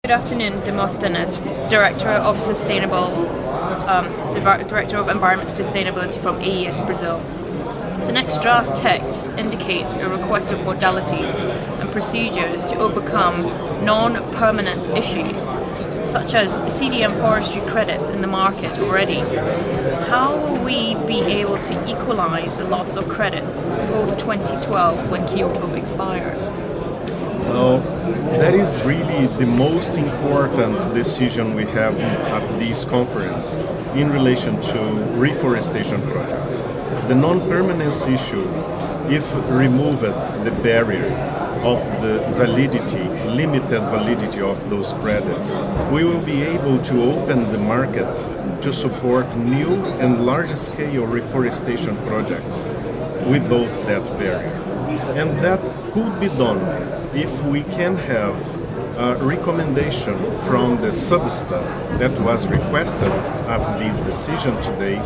Good afternoon, Demostenes, Director of Environment Sustainability from AES Brazil. The next draft text indicates a request of modalities and procedures to overcome non-permanence issues, such as CDM forestry credits in the market already. How will we be able to equalize the loss of credits post-2012 when Kyoto expires? Well, that is really the most important decision we have at this conference in relation to reforestation projects. The non-permanence issue, if removed the barrier of the limited validity of those credits, we will be able to open the market to support new and large-scale reforestation projects without that barrier. And that could be done if we can have a recommendation from the substaff that was requested at this decision today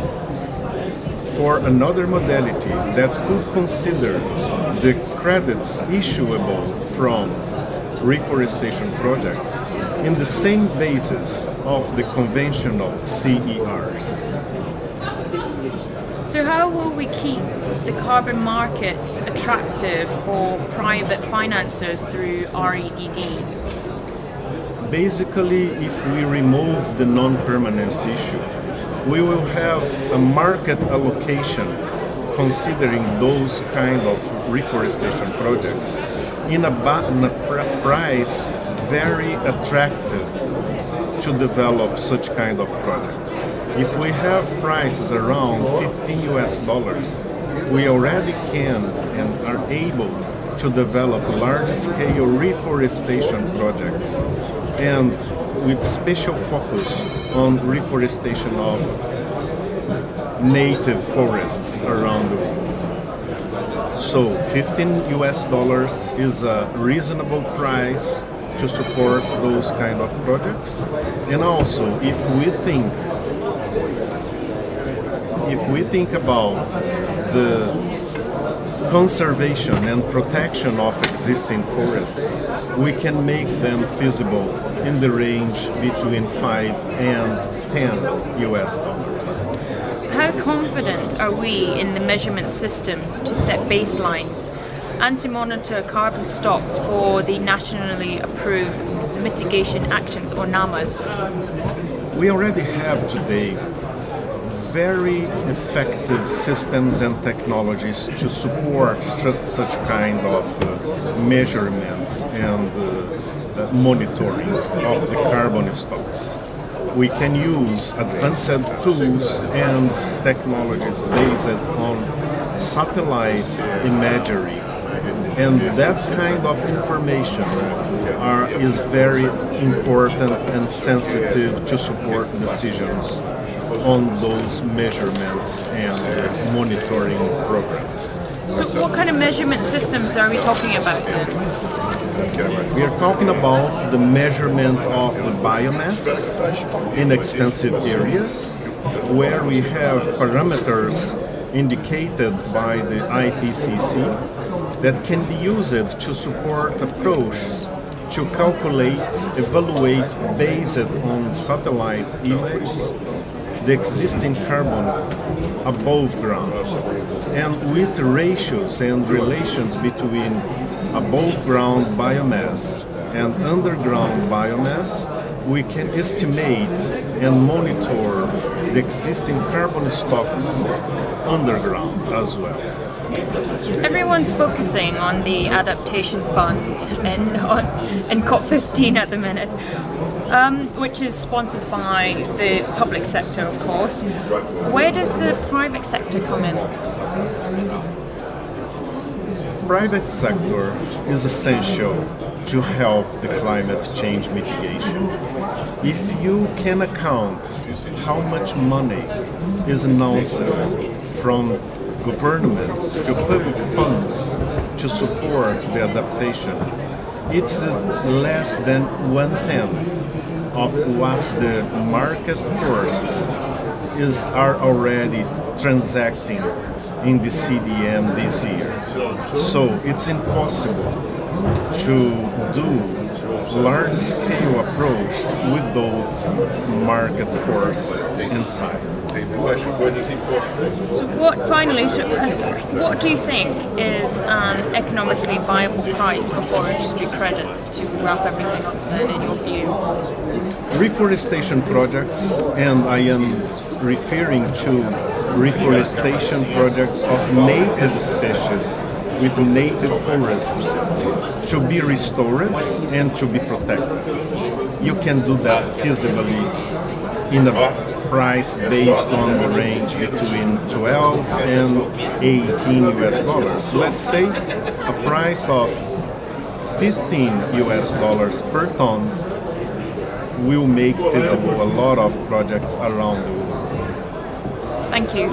for another modality that could consider the credits issuable from reforestation projects in the same basis of the conventional CERs. So how will we keep the carbon market attractive for private financiers through REDD? Basically, if we remove the non-permanence issue, we will have a market allocation considering those kind of reforestation projects in a price very attractive to develop such kind of projects. If we have prices around $15, we already can and are able to develop large-scale reforestation projects, and with special focus on reforestation of native forests around the world. So $15 is a reasonable price to support those kind of projects. And also, if we think about the conservation and protection of existing forests, we can make them feasible in the range between $5 and $10. How confident are we in the measurement systems to set baselines and to monitor carbon stocks for the nationally approved mitigation actions, or NAMAs? We already have today very effective systems and technologies to support such kind of measurements and monitoring of the carbon stocks. We can use advanced tools and technologies based on satellite imagery, and that kind of information is very important and sensitive to support decisions on those measurements and monitoring programs. So what kind of measurement systems are we talking about then? We are talking about the measurement of the biomass in extensive areas where we have parameters indicated by the IPCC that can be used to support approaches to calculate, evaluate based on satellite images the existing carbon above ground. And with ratios and relations between above ground biomass and underground biomass, we can estimate and monitor the existing carbon stocks underground as well. Everyone's focusing on the adaptation fund in COP15 at the minute, which is sponsored by the public sector, of course. Where does the private sector come in? Private sector is essential to help the climate change mitigation. If you can account how much money is announced from governments to public funds to support the adaptation, it's less than 1/10 of what the market forces are already transacting in the CDM this year. So it's impossible to do large-scale approach without market force inside. So what do you think is an economically viable price for forestry credits to wrap everything up then, in your view? Reforestation projects, and I am referring to reforestation projects of native species with native forests, to be restored and to be protected. You can do that feasibly in a price based on the range between 12 and 18 US dollars. Let's say a price of 15 US dollars per ton will make feasible a lot of projects around the world. Thank you.